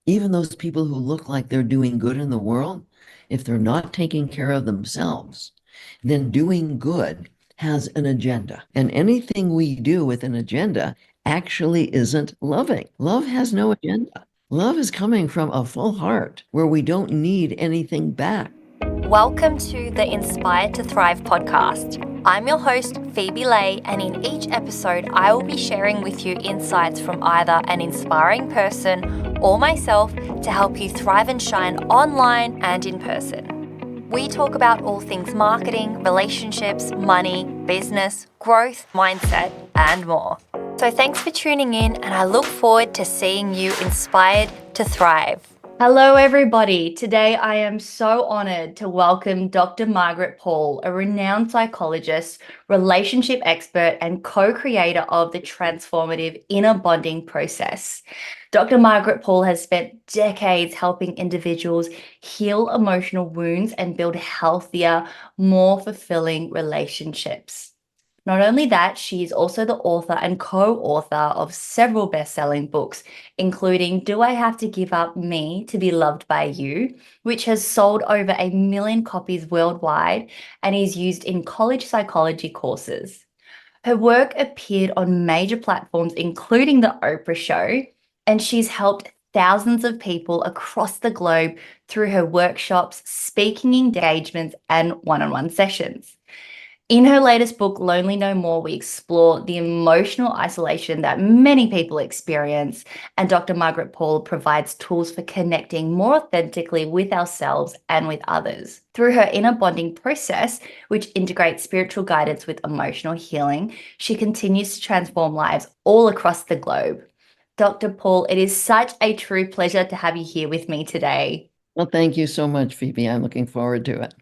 even those people who look like they're doing good in the world, if they're not taking care of themselves, then doing good has an agenda. And anything we do with an agenda actually isn't loving. Love has no agenda. Love is coming from a full heart where we don't need anything back. Welcome to the Inspired to Thrive podcast. I'm your host, Phoebe Lay, and in each episode, I will be sharing with you insights from either an inspiring person or myself to help you thrive and shine online and in person. We talk about all things marketing, relationships, money, business, growth, mindset, and more. So thanks for tuning in, and I look forward to seeing you inspired to thrive. Hello, everybody. Today, I am so honored to welcome Dr. Margaret Paul, a renowned psychologist, relationship expert, and co-creator of the transformative inner bonding process. Dr. Margaret Paul has spent decades helping individuals heal emotional wounds and build healthier, more fulfilling relationships. Not only that, she is also the author and co-author of several best-selling books, including Do I Have to Give Up Me to Be Loved by You, which has sold over 1 million copies worldwide and is used in college psychology courses. Her work appeared on major platforms, including The Oprah Show, and she's helped thousands of people across the globe through her workshops, speaking engagements, and one-on-one sessions. In her latest book, Lonely No More, we explore the emotional isolation that many people experience, and Dr. Margaret Paul provides tools for connecting more authentically with ourselves and with others. Through her inner bonding process, which integrates spiritual guidance with emotional healing, she continues to transform lives all across the globe. Dr. Paul, it is such a true pleasure to have you here with me today. Well, thank you so much, Phoebe. I'm looking forward to it.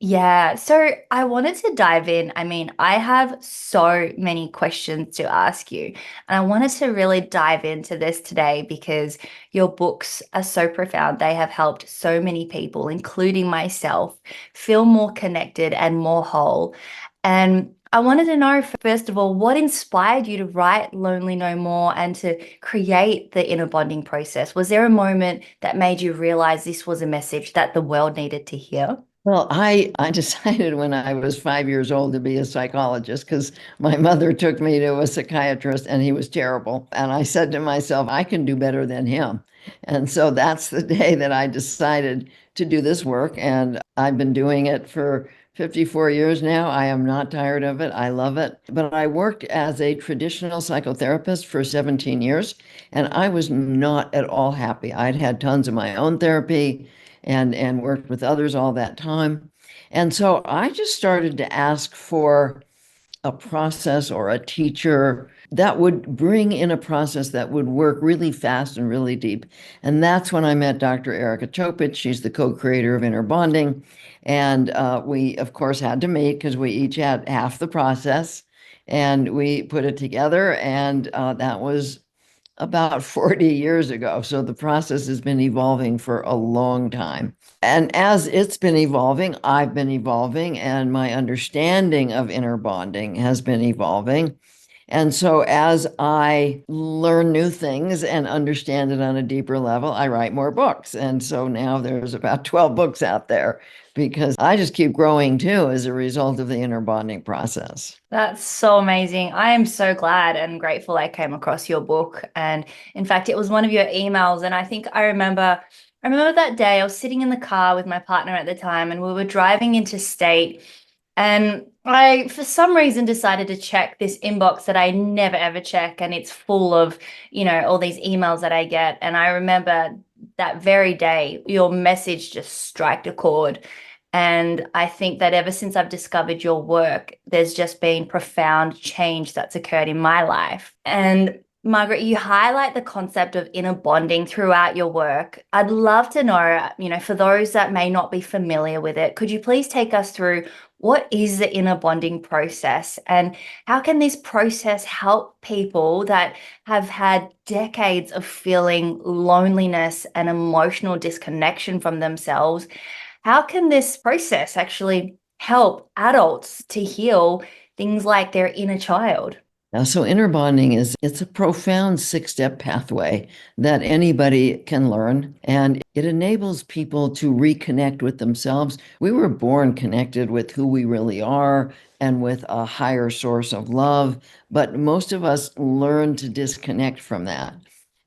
Yeah, so I wanted to dive in. I mean, I have so many questions to ask you, and I wanted to really dive into this today because your books are so profound. They have helped so many people, including myself, feel more connected and more whole. And I wanted to know, first of all, what inspired you to write Lonely No More and to create the inner bonding process? Was there a moment that made you realize this was a message that the world needed to hear? Well, I decided when I was 5 years old to be a psychologist because my mother took me to a psychiatrist and he was terrible. And I said to myself, I can do better than him. And so that's the day that I decided to do this work. And I've been doing it for 54 years now. I am not tired of it. I love it. But I worked as a traditional psychotherapist for 17 years, and I was not at all happy. I'd had tons of my own therapy and worked with others all that time. And so I just started to ask for a process or a teacher that would bring in a process that would work really fast and really deep. And that's when I met Dr. Erica Chopich. She's the co-creator of Inner Bonding. And we, of course, had to meet because we each had half the process. And we put it together. And that was about 40 years ago. So the process has been evolving for a long time. And as it's been evolving, I've been evolving, and my understanding of inner bonding has been evolving. And so as I learn new things and understand it on a deeper level, I write more books. And so now there's about 12 books out there because I just keep growing too as a result of the inner bonding process. That's so amazing. I am so glad and grateful I came across your book. And in fact, it was one of your emails. And I think I remember that day I was sitting in the car with my partner at the time and we were driving interstate. And I, for some reason, decided to check this inbox that I never ever check. And it's full of, all these emails that I get. And I remember that very day, your message just struck a chord. And I think that ever since I've discovered your work, there's just been profound change that's occurred in my life. And Margaret, you highlight the concept of inner bonding throughout your work. I'd love to know, for those that may not be familiar with it, could you please take us through what is the inner bonding process and how can this process help people that have had decades of feeling loneliness and emotional disconnection from themselves? How can this process actually help adults to heal things like their inner child? Now, so inner bonding it's a profound 6-step pathway that anybody can learn, and it enables people to reconnect with themselves. We were born connected with who we really are and with a higher source of love, but most of us learn to disconnect from that.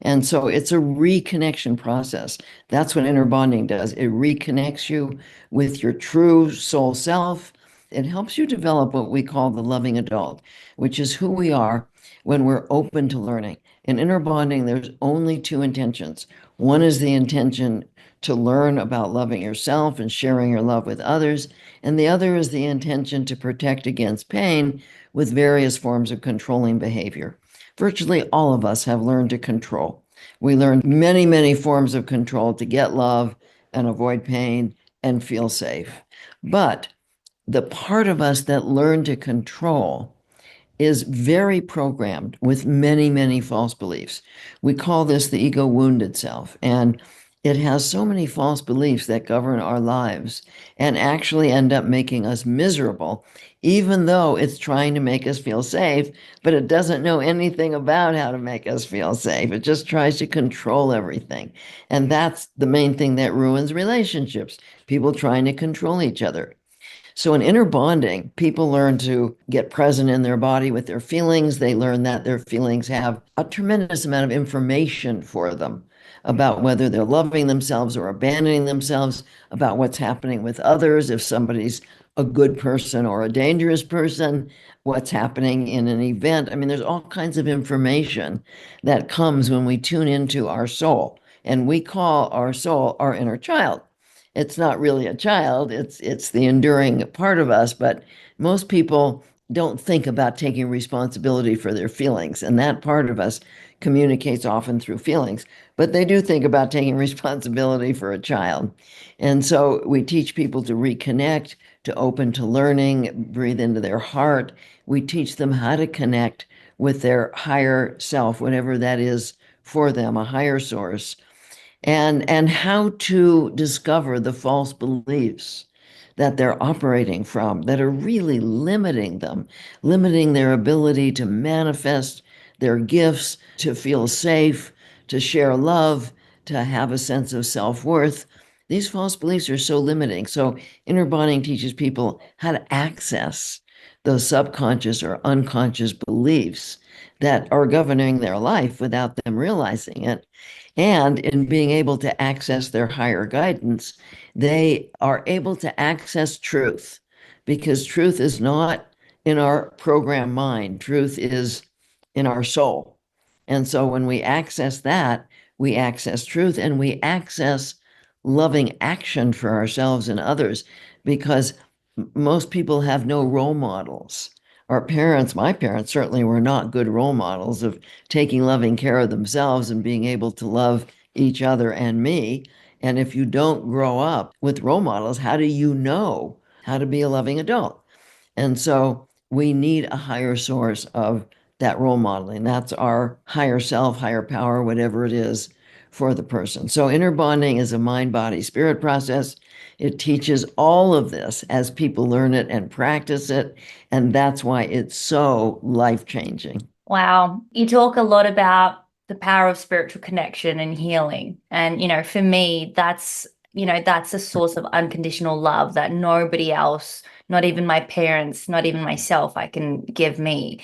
And so it's a reconnection process. That's what inner bonding does. It reconnects you with your true soul self. It helps you develop what we call the loving adult, which is who we are when we're open to learning. In inner bonding, there's only two intentions. One is the intention to learn about loving yourself and sharing your love with others, and the other is the intention to protect against pain with various forms of controlling behavior. Virtually all of us have learned to control. We learned many, many forms of control to get love and avoid pain and feel safe. But the part of us that learned to control is very programmed with many, many false beliefs. We call this the ego wounded self. And it has so many false beliefs that govern our lives and actually end up making us miserable, even though it's trying to make us feel safe, but it doesn't know anything about how to make us feel safe. It just tries to control everything. And that's the main thing that ruins relationships, people trying to control each other. So in inner bonding, people learn to get present in their body with their feelings. They learn that their feelings have a tremendous amount of information for them about whether they're loving themselves or abandoning themselves, about what's happening with others, if somebody's a good person or a dangerous person, what's happening in an event. I mean, there's all kinds of information that comes when we tune into our soul. And we call our soul our inner child. It's not really a child, it's the enduring part of us, but most people don't think about taking responsibility for their feelings, and that part of us communicates often through feelings, but they do think about taking responsibility for a child. And so we teach people to reconnect, to open to learning, breathe into their heart. We teach them how to connect with their higher self, whatever that is for them, a higher source, and how to discover the false beliefs that they're operating from that are really limiting them, limiting their ability to manifest their gifts, to feel safe, to share love, to have a sense of self-worth. These false beliefs are so limiting. So inner bonding teaches people how to access those subconscious or unconscious beliefs that are governing their life without them realizing it. And in being able to access their higher guidance, they are able to access truth, because truth is not in our program mind. Truth is in our soul. And so when we access that, we access truth and we access loving action for ourselves and others, because most people have no role models. Our parents, my parents certainly were not good role models of taking loving care of themselves and being able to love each other and me. And if you don't grow up with role models, how do you know how to be a loving adult? And so we need a higher source of that role modeling. That's our higher self, higher power, whatever it is for the person. So inner bonding is a mind, body, spirit process. It teaches all of this as people learn it and practice it. And that's why it's so life-changing. Wow. You talk a lot about the power of spiritual connection and healing. And, for me, that's a source of unconditional love that nobody else, not even my parents, not even myself, I can give me.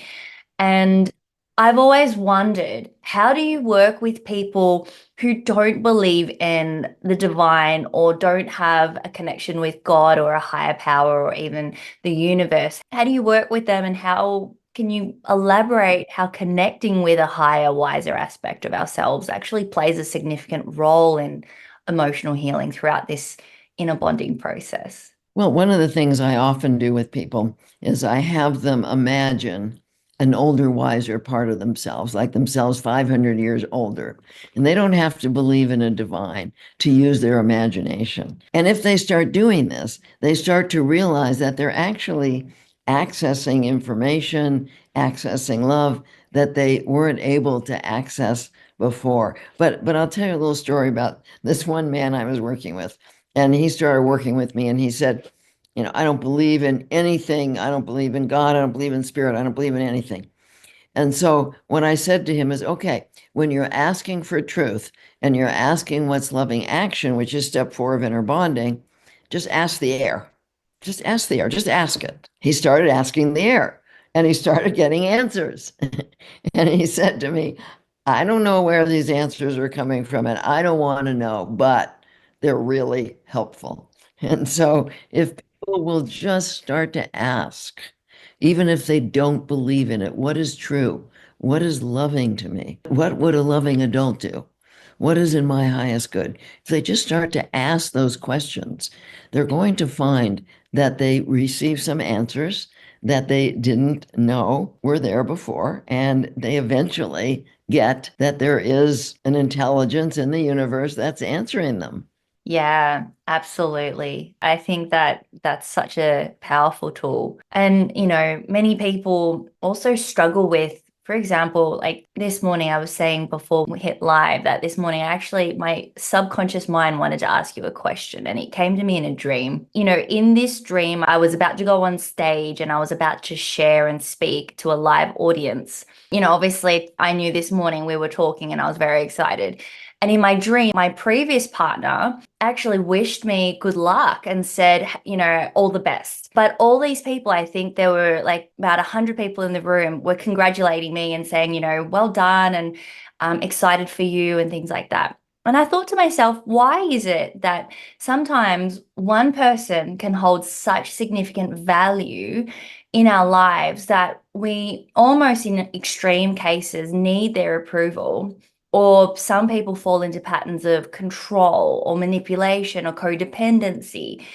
And I've always wondered, how do you work with people who don't believe in the divine or don't have a connection with God or a higher power or even the universe? How do you work with them, and how can you elaborate how connecting with a higher, wiser aspect of ourselves actually plays a significant role in emotional healing throughout this inner bonding process? Well, one of the things I often do with people is I have them imagine an older, wiser part of themselves, like themselves 500 years older. And they don't have to believe in a divine to use their imagination. And if they start doing this, they start to realize that they're actually accessing information, accessing love that they weren't able to access before. But I'll tell you a little story about this one man I was working with. And he started working with me and he said, I don't believe in anything. I don't believe in God. I don't believe in spirit. I don't believe in anything. And so what I said to him is, okay, when you're asking for truth and you're asking what's loving action, which is step 4 of inner bonding, just ask the air. Just ask the air. Just ask it. He started asking the air and he started getting answers. And he said to me, I don't know where these answers are coming from, and I don't want to know, but they're really helpful. And so if people will just start to ask, even if they don't believe in it, what is true? What is loving to me? What would a loving adult do? What is in my highest good? If they just start to ask those questions, they're going to find that they receive some answers that they didn't know were there before. And they eventually get that there is an intelligence in the universe that's answering them. Yeah, absolutely. I think that that's such a powerful tool. And, many people also struggle with, for example, like this morning, I was saying before we hit live that this morning, actually, my subconscious mind wanted to ask you a question, and it came to me in a dream. In this dream, I was about to go on stage and I was about to share and speak to a live audience. Obviously, I knew this morning we were talking and I was very excited. And in my dream, my previous partner actually wished me good luck and said, all the best. But all these people, I think there were like about 100 people in the room, were congratulating me and saying, well done, and excited for you and things like that. And I thought to myself, why is it that sometimes one person can hold such significant value in our lives that we almost in extreme cases need their approval? Or some people fall into patterns of control or manipulation or codependency.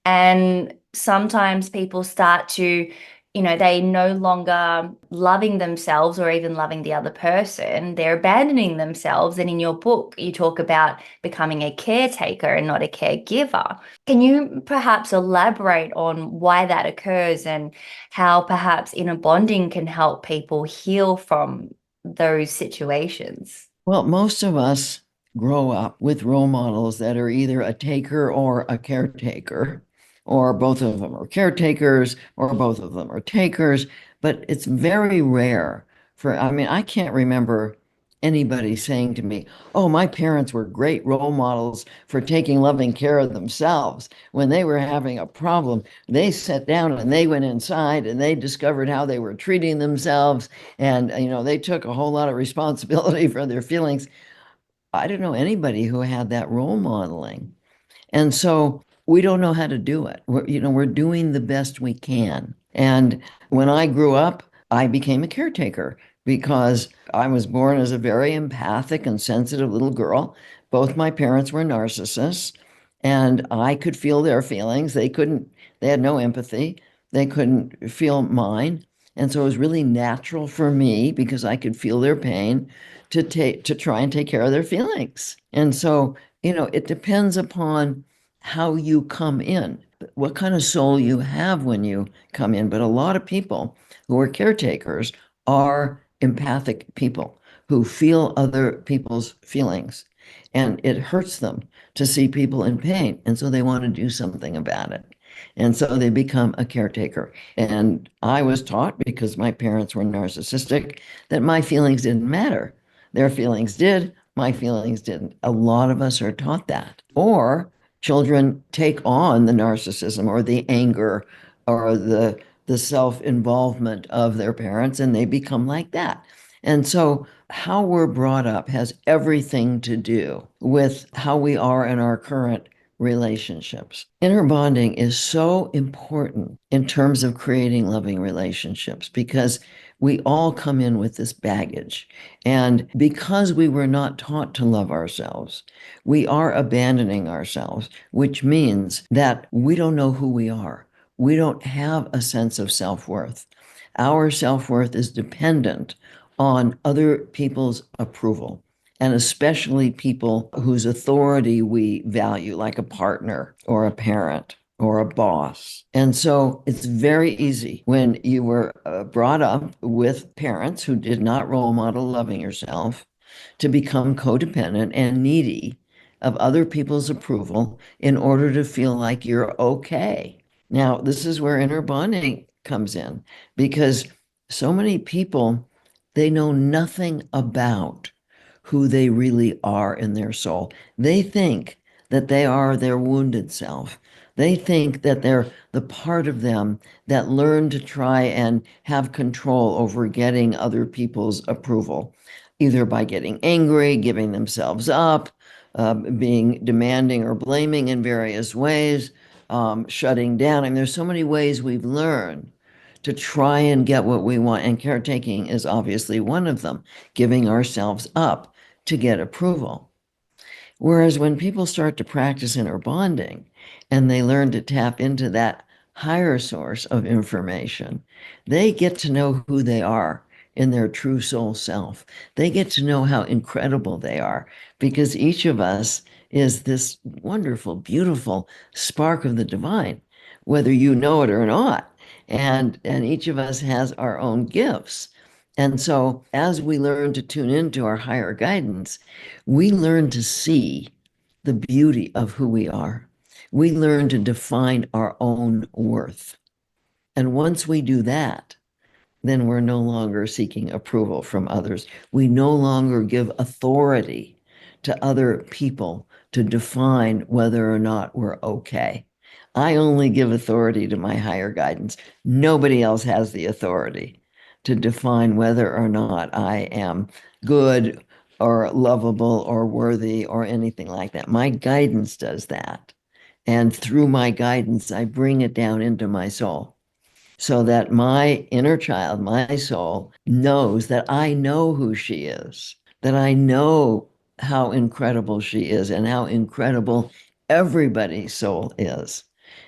And sometimes people start to, they no longer loving themselves or even loving the other person. They're abandoning themselves. And in your book, you talk about becoming a caretaker and not a caregiver. Can you perhaps elaborate on why that occurs and how perhaps inner bonding can help people heal from those situations? Well, most of us grow up with role models that are either a taker or a caretaker, or both of them are caretakers, or both of them are takers. But it's very rare I mean, I can't remember anybody saying to me, oh, my parents were great role models for taking loving care of themselves. When they were having a problem, they sat down and they went inside and they discovered how they were treating themselves. And, they took a whole lot of responsibility for their feelings. I don't know anybody who had that role modeling. And so we don't know how to do it. We're doing the best we can. And when I grew up, I became a caretaker because I was born as a very empathic and sensitive little girl. Both my parents were narcissists, and I could feel their feelings. They had no empathy. They couldn't feel mine. And so it was really natural for me, because I could feel their pain, to try and take care of their feelings. And so, it depends upon how you come in, what kind of soul you have when you come in. But a lot of people who are caretakers are empathic people who feel other people's feelings. And it hurts them to see people in pain. And so they want to do something about it. And so they become a caretaker. And I was taught, because my parents were narcissistic, that my feelings didn't matter. Their feelings did, my feelings didn't. A lot of us are taught that. Or children take on the narcissism or the anger or the self-involvement of their parents, and they become like that. And so how we're brought up has everything to do with how we are in our current relationships. Inner bonding is so important in terms of creating loving relationships, because we all come in with this baggage. And because we were not taught to love ourselves, we are abandoning ourselves, which means that we don't know who we are. We don't have a sense of self-worth. Our self-worth is dependent on other people's approval, and especially people whose authority we value, like a partner or a parent or a boss. And so it's very easy when you were brought up with parents who did not role model loving yourself to become codependent and needy of other people's approval in order to feel like you're okay. Now, this is where inner bonding comes in, because so many people They know nothing about who they really are in their soul. They think that they are their wounded self. They think that they're the part of them that learned to try and have control over getting other people's approval, either by getting angry, giving themselves up, being demanding or blaming in various ways, shutting down. I mean, there's so many ways we've learned to try and get what we want. And caretaking is obviously one of them, giving ourselves up to get approval. Whereas when people start to practice inner bonding and they learn to tap into that higher source of information, they get to know who they are in their true soul self. They get to know how incredible they are because each of us is this wonderful, beautiful spark of the divine, whether you know it or not. And each of us has our own gifts. And so as we learn to tune into our higher guidance, we learn to see the beauty of who we are. We learn to define our own worth. And once we do that, then we're no longer seeking approval from others. We no longer give authority to other people to define whether or not we're okay. I only give authority to my higher guidance. Nobody else has the authority to define whether or not I am good or lovable or worthy or anything like that. My guidance does that. And through my guidance, I bring it down into my soul so that my inner child, my soul, knows that I know who she is, that I know how incredible she is and how incredible everybody's soul is.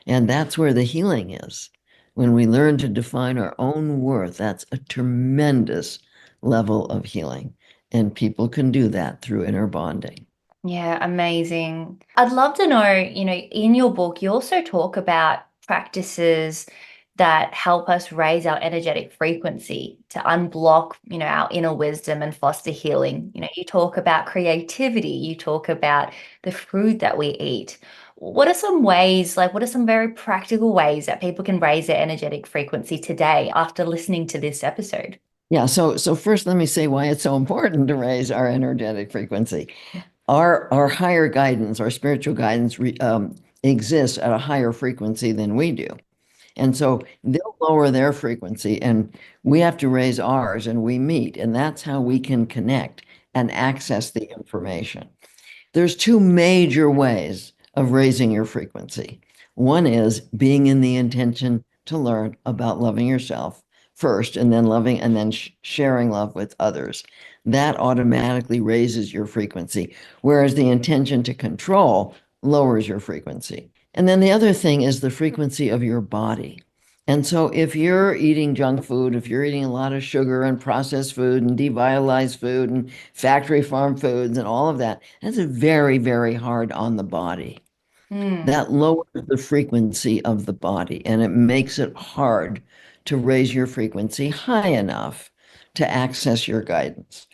And that's where the healing is. When we learn to define our own worth, that's a tremendous level of healing. And people can do that through inner bonding. Yeah, amazing. I'd love to know, in your book, you also talk about practices that help us raise our energetic frequency to unblock, our inner wisdom and foster healing. You talk about creativity, you talk about the food that we eat. What are some ways, like, what are some very practical ways that people can raise their energetic frequency today after listening to this episode? Yeah, so first let me say why it's so important to raise our energetic frequency. Our higher guidance, our spiritual guidance exists at a higher frequency than we do. And so they'll lower their frequency and we have to raise ours and we meet. And that's how we can connect and access the information. There's two major ways of raising your frequency. One is being in the intention to learn about loving yourself first and then loving and then sharing love with others. That automatically raises your frequency, whereas the intention to control lowers your frequency. And then the other thing is the frequency of your body. And so if you're eating junk food, if you're eating a lot of sugar and processed food and devitalized food and factory farm foods and all of that, that's very, very hard on the body. Mm. That lowers the frequency of the body and it makes it hard to raise your frequency high enough to access your guidance.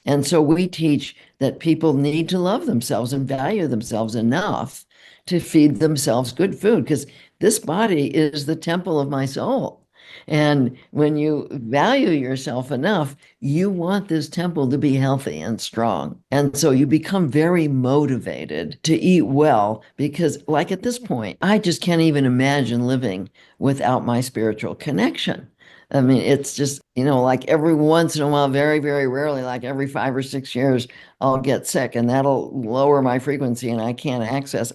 And so we teach that people need to love themselves and value themselves enough to feed themselves good food because this body is the temple of my soul. And when you value yourself enough, you want this temple to be healthy and strong. And so you become very motivated to eat well because, like at this point, I just can't even imagine living without my spiritual connection. I mean, it's just, like every once in a while, very, very rarely, like every 5 or 6 years, I'll get sick and that'll lower my frequency and I can't access.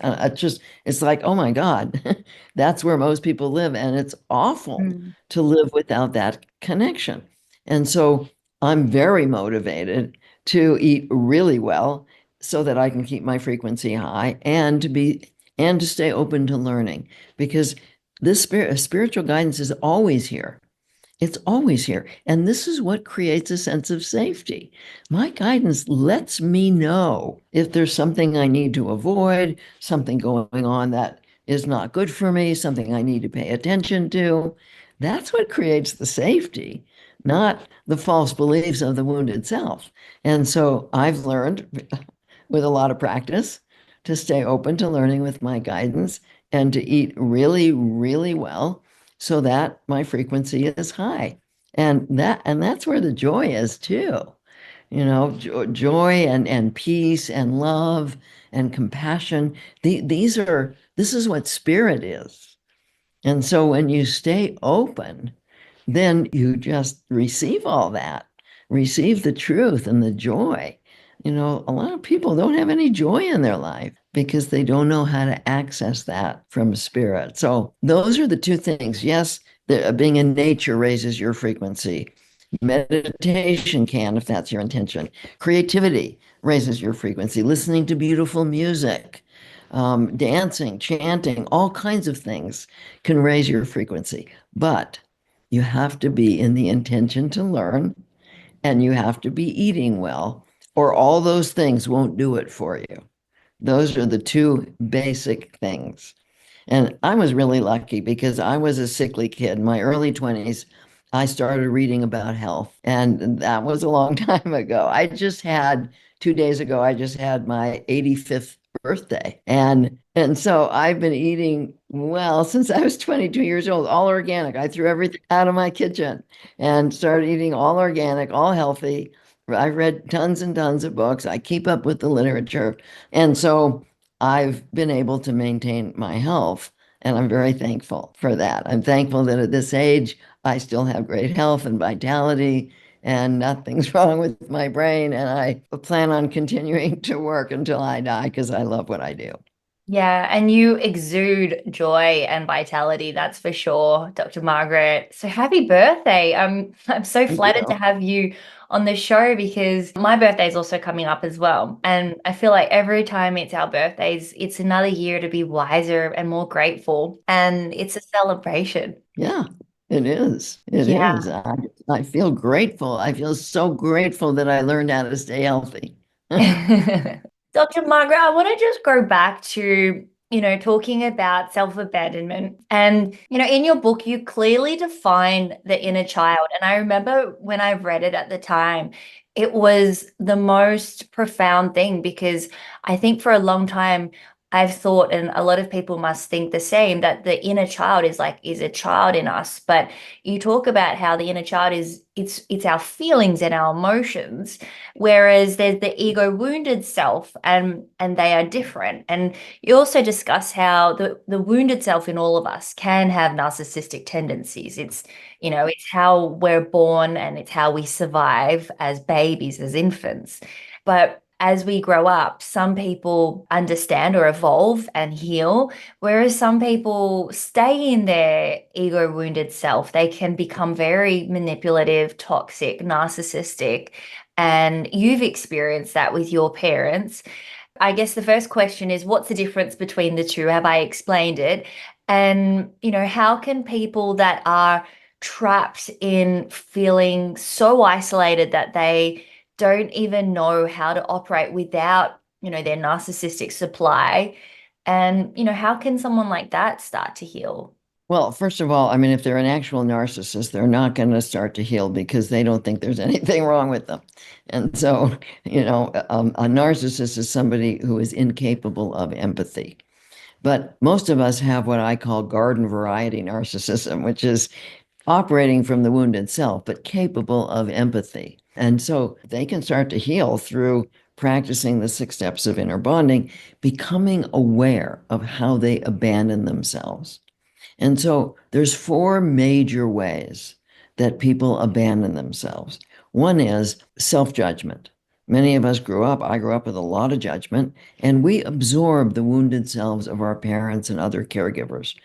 It's like, oh my God, that's where most people live. And it's awful Mm. to live without that connection. And so I'm very motivated to eat really well so that I can keep my frequency high and to stay open to learning because this spiritual guidance is always here. It's always here. And this is what creates a sense of safety. My guidance lets me know if there's something I need to avoid, something going on that is not good for me, something I need to pay attention to. That's what creates the safety, not the false beliefs of the wounded self. And so I've learned with a lot of practice to stay open to learning with my guidance and to eat really, really well so that my frequency is high. And that's where the joy is too. Joy and peace and love and compassion. This is what spirit is. And so when you stay open, then you just receive all that, receive the truth and the joy. A lot of people don't have any joy in their life because they don't know how to access that from spirit. So those are the two things. Yes, being in nature raises your frequency. Meditation can, if that's your intention. Creativity raises your frequency. Listening to beautiful music, dancing, chanting, all kinds of things can raise your frequency. But you have to be in the intention to learn, and you have to be eating well, or all those things won't do it for you. Those are the two basic things. And I was really lucky because I was a sickly kid. In my early 20s, I started reading about health, and that was a long time ago. 2 days ago, I just had my 85th birthday. And so I've been eating well since I was 22 years old, all organic. I threw everything out of my kitchen and started eating all organic, all healthy. I read tons and tons of books. I keep up with the literature. And so I've been able to maintain my health, and I'm very thankful for that. I'm thankful that at this age, I still have great health and vitality, and nothing's wrong with my brain. And I plan on continuing to work until I die because I love what I do. Yeah, and you exude joy and vitality, that's for sure, Dr. Margaret. So happy birthday. I'm so Thank flattered to you. have you on the show because my birthday is also coming up as well. And I feel like every time it's our birthdays, it's another year to be wiser and more grateful. And it's a celebration. Yeah, it is. It Yeah. is. I feel grateful. I feel so grateful that I learned how to stay healthy. Dr. Margaret, I want to just go back to, talking about self-abandonment. And, in your book, you clearly define the inner child. And I remember when I read it at the time, it was the most profound thing because I think for a long time, I've thought, and a lot of people must think the same, that the inner child is a child in us. But you talk about how the inner child it's our feelings and our emotions, whereas there's the ego wounded self, and they are different. And you also discuss how the wounded self in all of us can have narcissistic tendencies. It's how we're born and it's how we survive as babies, as infants. But as we grow up, some people understand or evolve and heal, whereas some people stay in their ego wounded self. They can become very manipulative, toxic, narcissistic, and you've experienced that with your parents. I guess the first question is, what's the difference between the two? Have I explained it? And, how can people that are trapped in feeling so isolated that they don't even know how to operate without, their narcissistic supply? And, how can someone like that start to heal? Well, first of all, I mean, if they're an actual narcissist, they're not going to start to heal because they don't think there's anything wrong with them. And so, a narcissist is somebody who is incapable of empathy. But most of us have what I call garden variety narcissism, which is operating from the wounded self, but capable of empathy. And so they can start to heal through practicing the 6 steps of inner bonding, becoming aware of how they abandon themselves. And so there's 4 major ways that people abandon themselves. One is self-judgment. Many of us I grew up with a lot of judgment, and we absorb the wounded selves of our parents and other caregivers.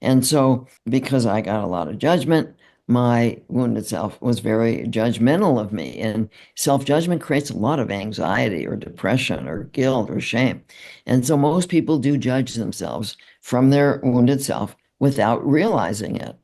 And so, because I got a lot of judgment, my wounded self was very judgmental of me. And self-judgment creates a lot of anxiety or depression or guilt or shame. And so, most people do judge themselves from their wounded self without realizing it.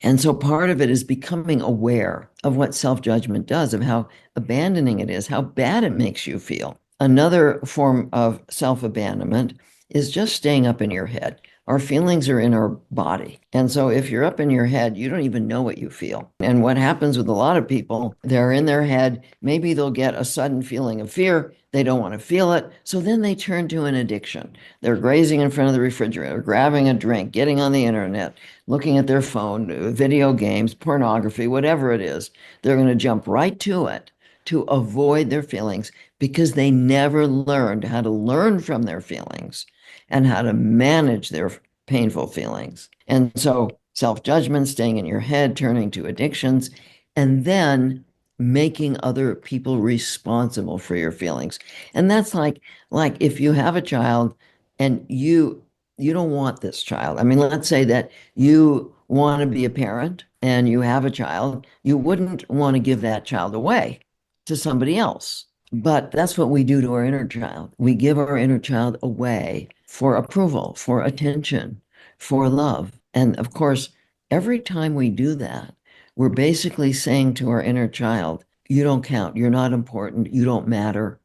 And so, part of it is becoming aware of what self-judgment does, of how abandoning it is, how bad it makes you feel. Another form of self-abandonment is just staying up in your head. Our feelings are in our body. And so if you're up in your head, you don't even know what you feel. And what happens with a lot of people, they're in their head, maybe they'll get a sudden feeling of fear. They don't want to feel it. So then they turn to an addiction. They're grazing in front of the refrigerator, grabbing a drink, getting on the internet, looking at their phone, video games, pornography, whatever it is. They're going to jump right to it to avoid their feelings because they never learned how to learn from their feelings and how to manage their painful feelings. And so self-judgment, staying in your head, turning to addictions, and then making other people responsible for your feelings. And that's like if you have a child and you don't want this child. I mean, let's say that you want to be a parent and you have a child, you wouldn't want to give that child away to somebody else. But that's what we do to our inner child. We give our inner child away for approval, for attention, for love. And of course, every time we do that, we're basically saying to our inner child, you don't count. You're not important. You don't matter.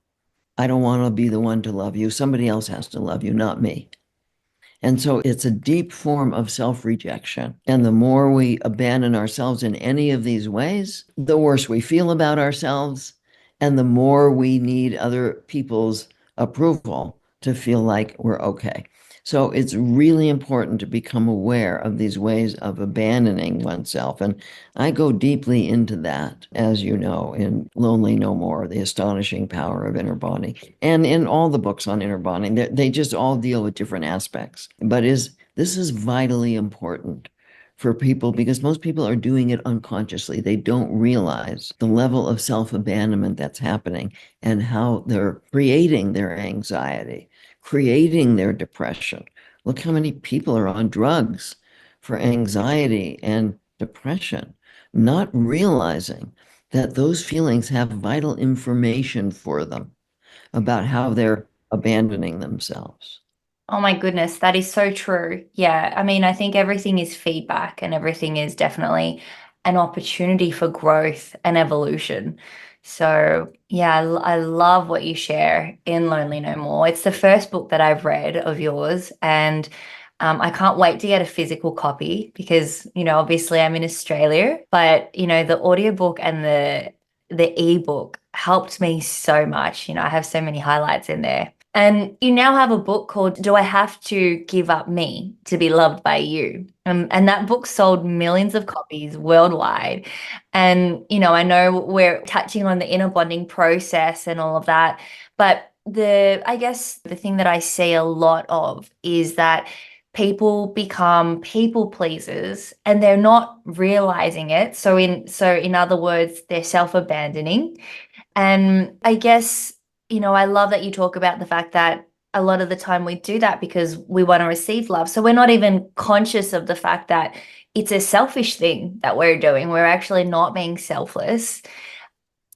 I don't want to be the one to love you. Somebody else has to love you, not me. And so it's a deep form of self-rejection. And the more we abandon ourselves in any of these ways, the worse we feel about ourselves, and the more we need other people's approval to feel like we're okay. So it's really important to become aware of these ways of abandoning oneself. And I go deeply into that, as you know, in Lonely No More, The Astonishing Power of Inner Bonding, and in all the books on inner bonding. They just all deal with different aspects. But this is vitally important for people because most people are doing it unconsciously. They don't realize the level of self-abandonment that's happening and how they're creating their anxiety, creating their depression. Look how many people are on drugs for anxiety and depression, not realizing that those feelings have vital information for them about how they're abandoning themselves. Oh my goodness, that is so true. Yeah, I mean, I think everything is feedback and everything is definitely an opportunity for growth and evolution. So, yeah, I love what you share in Lonely No More. It's the first book that I've read of yours, and I can't wait to get a physical copy because, obviously I'm in Australia, but, the audiobook and the ebook helped me so much. I have so many highlights in there. And you now have a book called Do I Have to Give Up Me to Be Loved by You? And that book sold millions of copies worldwide. And, I know we're touching on the inner bonding process and all of that. But I guess the thing that I see a lot of is that people become people pleasers and they're not realizing it. So in other words, they're self-abandoning. And I guess, I love that you talk about the fact that a lot of the time we do that because we want to receive love. So we're not even conscious of the fact that it's a selfish thing that we're doing. We're actually not being selfless.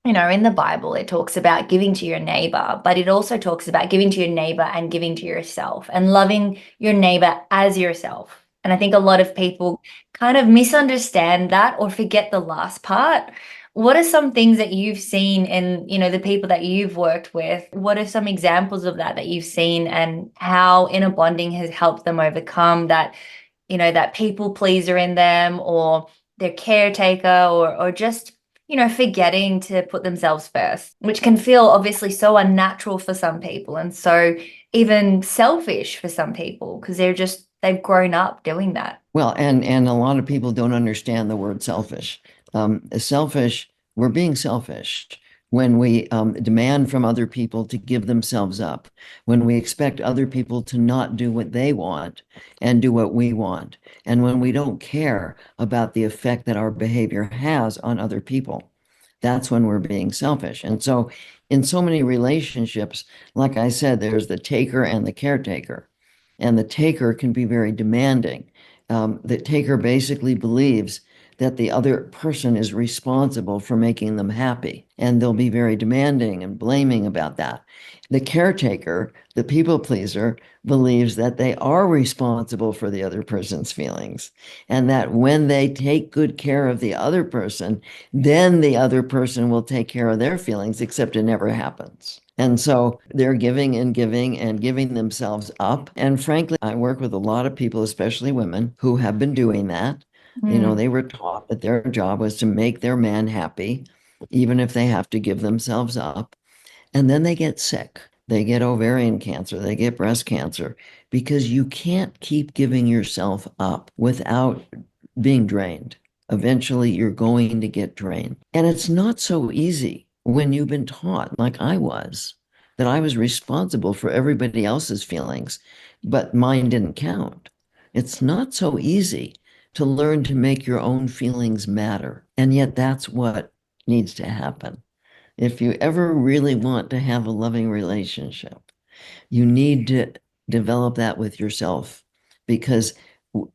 In the Bible, it talks about giving to your neighbor, but it also talks about giving to your neighbor and giving to yourself and loving your neighbor as yourself. And I think a lot of people kind of misunderstand that or forget the last part. What are some things that you've seen in, the people that you've worked with? What are some examples of that you've seen and how inner bonding has helped them overcome that, that people pleaser in them or their caretaker or just forgetting to put themselves first, which can feel obviously so unnatural for some people and so even selfish for some people because they've grown up doing that. Well, and a lot of people don't understand the word selfish. Selfish, we're being selfish when we demand from other people to give themselves up, when we expect other people to not do what they want and do what we want, and when we don't care about the effect that our behavior has on other people. That's when we're being selfish. And so in so many relationships, like I said, there's the taker and the caretaker. And the taker can be very demanding. The taker basically believes that the other person is responsible for making them happy, and they'll be very demanding and blaming about that. The caretaker, the people pleaser, believes that they are responsible for the other person's feelings, and that when they take good care of the other person, then the other person will take care of their feelings, except it never happens. And so they're giving and giving and giving themselves up. And frankly, I work with a lot of people, especially women, who have been doing that. They were taught that their job was to make their man happy, even if they have to give themselves up. And then they get sick. They get ovarian cancer, they get breast cancer, because you can't keep giving yourself up without being drained. Eventually, you're going to get drained. And it's not so easy when you've been taught, like I was, that I was responsible for everybody else's feelings, but mine didn't count. It's not so easy to learn to make your own feelings matter. And yet, that's what needs to happen. If you ever really want to have a loving relationship, you need to develop that with yourself, because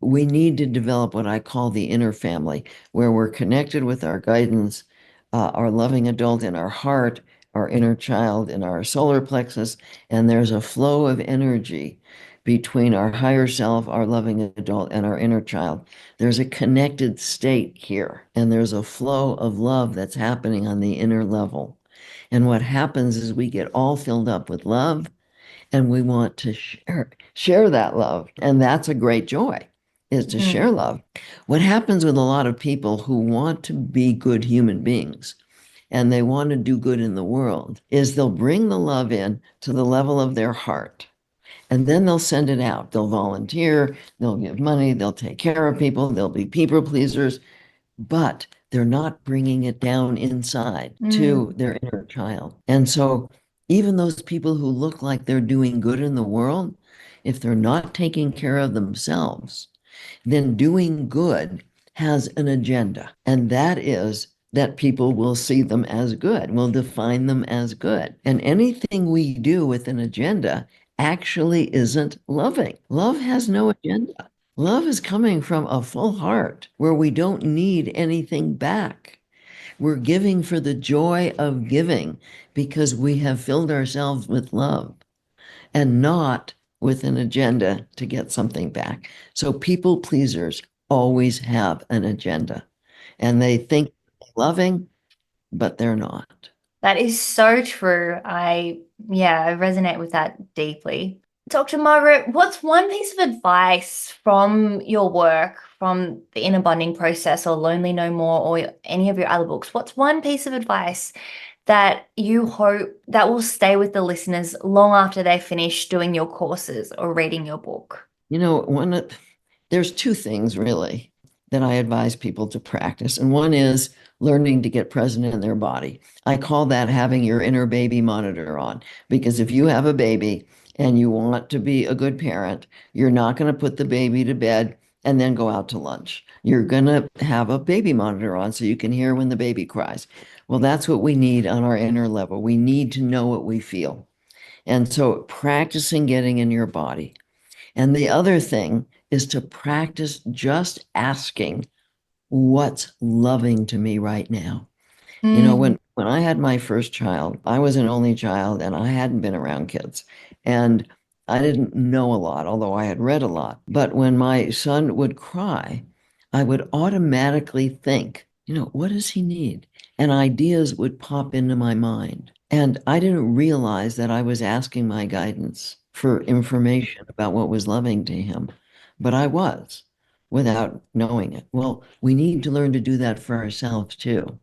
we need to develop what I call the inner family, where we're connected with our guidance, our loving adult in our heart, our inner child in our solar plexus, and there's a flow of energy between our higher self, our loving adult, and our inner child. There's a connected state here, and there's a flow of love that's happening on the inner level. And what happens is we get all filled up with love, and we want to share that love. And that's a great joy, is to share love. What happens with a lot of people who want to be good human beings and they want to do good in the world is they'll bring the love in to the level of their heart. And then they'll send it out. They'll volunteer, they'll give money, they'll take care of people, they'll be people pleasers, but they're not bringing it down inside to their inner child. And so even those people who look like they're doing good in the world, if they're not taking care of themselves, then doing good has an agenda. And that is that people will see them as good, will define them as good. And anything we do with an agenda actually isn't loving. Love has no agenda. Love is coming from a full heart where we don't need anything back. We're giving for the joy of giving because we have filled ourselves with love and not with an agenda to get something back. So people pleasers always have an agenda and they think they're loving, but they're not. That is so true. I resonate with that deeply. Dr. Margaret, what's one piece of advice from your work, from the Inner Bonding Process or Lonely No More or any of your other books? What's one piece of advice that you hope that will stay with the listeners long after they finish doing your courses or reading your book? There's two things really that I advise people to practice. And one is learning to get present in their body. I call that having your inner baby monitor on, because if you have a baby and you want to be a good parent, you're not going to put the baby to bed and then go out to lunch. You're going to have a baby monitor on so you can hear when the baby cries. Well, that's what we need on our inner level. We need to know what we feel. And so practicing getting in your body. And the other thing is to practice just asking, what's loving to me right now? When I had my first child, I was an only child and I hadn't been around kids. And I didn't know a lot, although I had read a lot. But when my son would cry, I would automatically think, what does he need? And ideas would pop into my mind. And I didn't realize that I was asking my guidance for information about what was loving to him. But I was, without knowing it. Well, we need to learn to do that for ourselves too.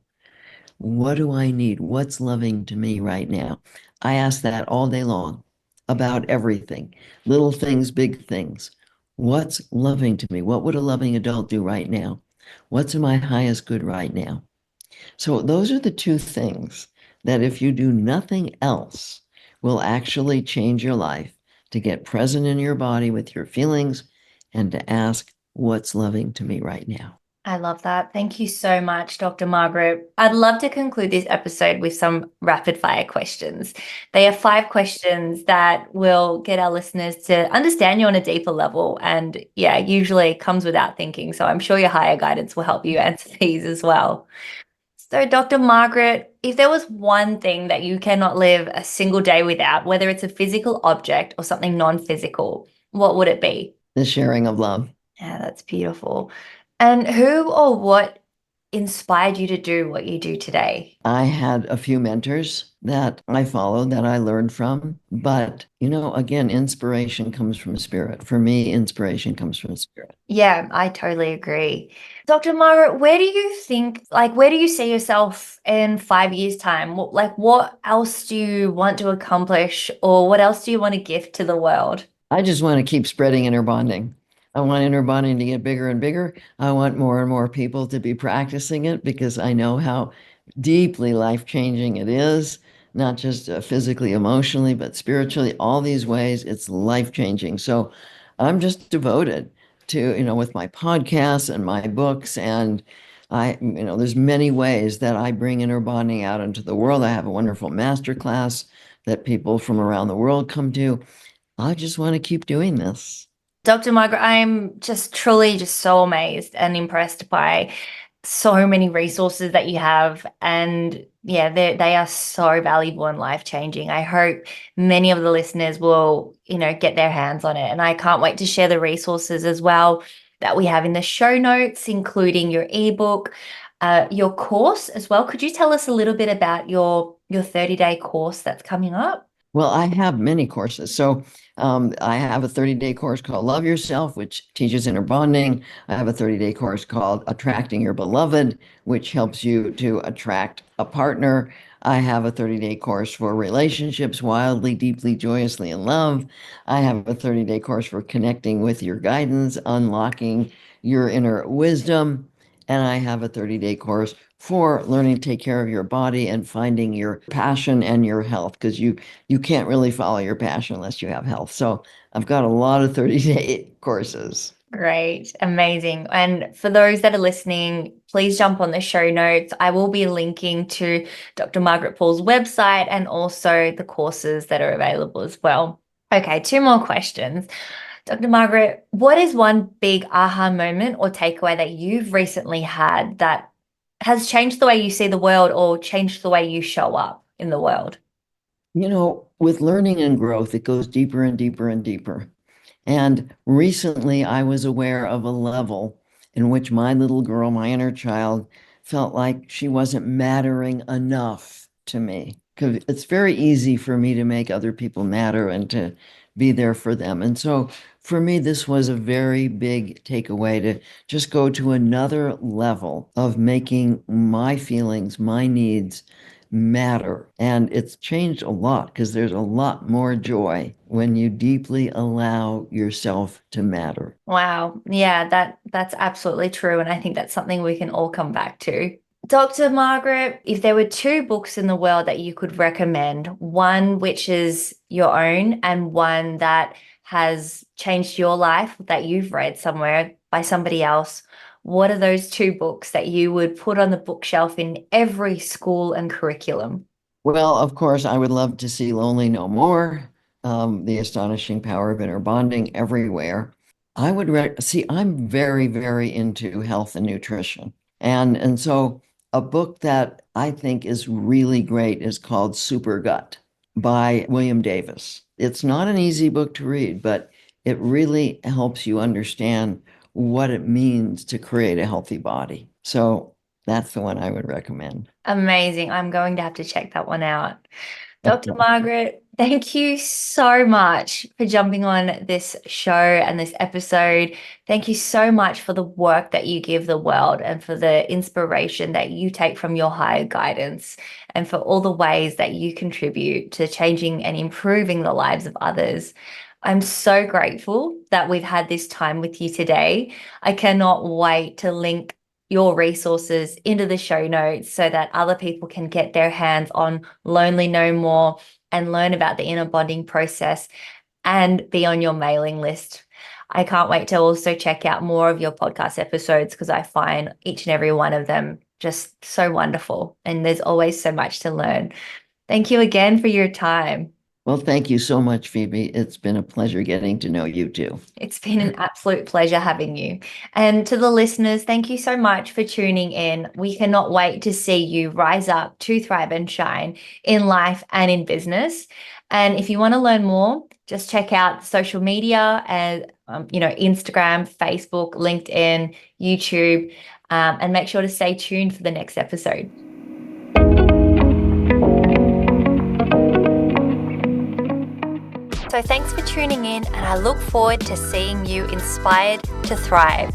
What do I need? What's loving to me right now? I ask that all day long about everything, little things, big things. What's loving to me? What would a loving adult do right now? What's in my highest good right now? So those are the two things that if you do nothing else will actually change your life, to get present in your body with your feelings and to ask, what's loving to me right now? I love that. Thank you so much, Dr. Margaret. I'd love to conclude this episode with some rapid fire questions. They are 5 questions that will get our listeners to understand you on a deeper level. And usually comes without thinking. So I'm sure your higher guidance will help you answer these as well. So, Dr. Margaret, if there was one thing that you cannot live a single day without, whether it's a physical object or something non-physical, what would it be? The sharing of love. Yeah, that's beautiful. And who or what inspired you to do what you do today? I had a few mentors that I followed, that I learned from. But, again, inspiration comes from spirit. For me, inspiration comes from spirit. Yeah, I totally agree. Dr. Margaret, where do you think, where do you see yourself in 5 years' time? What else do you want to accomplish, or what else do you want to gift to the world? I just want to keep spreading inner bonding. I want inner bonding to get bigger and bigger. I want more and more people to be practicing it because I know how deeply life-changing it is, not just physically, emotionally, but spiritually, all these ways, it's life-changing. So I'm just devoted to, with my podcasts and my books, and there's many ways that I bring inner bonding out into the world. I have a wonderful master class that people from around the world come to. I just want to keep doing this. Dr. Margaret, I'm just truly just so amazed and impressed by so many resources that you have. And yeah, they are so valuable and life-changing. I hope many of the listeners will, get their hands on it. And I can't wait to share the resources as well that we have in the show notes, including your ebook, your course as well. Could you tell us a little bit about your 30-day course that's coming up? Well, I have many courses. So I have a 30-day course called Love Yourself, which teaches inner bonding. I have a 30-day course called Attracting Your Beloved, which helps you to attract a partner. I have a 30-day course for relationships, wildly, deeply, joyously in love. I have a 30-day course for connecting with your guidance, unlocking your inner wisdom. And I have a 30-day course for learning to take care of your body and finding your passion and your health, because you can't really follow your passion unless you have health. So I've got a lot of 30-day courses. Great, amazing. And for those that are listening, please jump on the show notes. I will be linking to Dr. Margaret Paul's website and also the courses that are available as well. Okay, two more questions. Dr. Margaret, what is one big aha moment or takeaway that you've recently had that has changed the way you see the world or changed the way you show up in the world? With learning and growth, it goes deeper and deeper and deeper. And recently, I was aware of a level in which my little girl, my inner child, felt like she wasn't mattering enough to me. Because it's very easy for me to make other people matter and to be there for them. And so for me, this was a very big takeaway to just go to another level of making my feelings, my needs matter. And it's changed a lot because there's a lot more joy when you deeply allow yourself to matter. Wow. Yeah, that's absolutely true. And I think that's something we can all come back to. Dr. Margaret, if there were two books in the world that you could recommend, one which is your own and one that has changed your life that you've read somewhere by somebody else, what are those two books that you would put on the bookshelf in every school and curriculum? Well, of course, I would love to see Lonely No More, The Astonishing Power of Inner Bonding everywhere. I would see, I'm very, very into health and nutrition. And so a book that I think is really great is called Super Gut by William Davis. It's not an easy book to read, but it really helps you understand what it means to create a healthy body. So that's the one I would recommend. Amazing. I'm going to have to check that one out. Dr. Margaret, thank you so much for jumping on this show and this episode. Thank you so much for the work that you give the world and for the inspiration that you take from your higher guidance and for all the ways that you contribute to changing and improving the lives of others. I'm so grateful that we've had this time with you today. I cannot wait to link your resources into the show notes so that other people can get their hands on Lonely No More and learn about the inner bonding process and be on your mailing list. I can't wait to also check out more of your podcast episodes because I find each and every one of them just so wonderful. And there's always so much to learn. Thank you again for your time. Well, thank you so much, Phoebe. It's been a pleasure getting to know you too. It's been an absolute pleasure having you. And to the listeners, thank you so much for tuning in. We cannot wait to see you rise up to thrive and shine in life and in business. And if you want to learn more, just check out social media and Instagram, Facebook, LinkedIn, YouTube, and make sure to stay tuned for the next episode. So thanks for tuning in, and I look forward to seeing you inspired to thrive.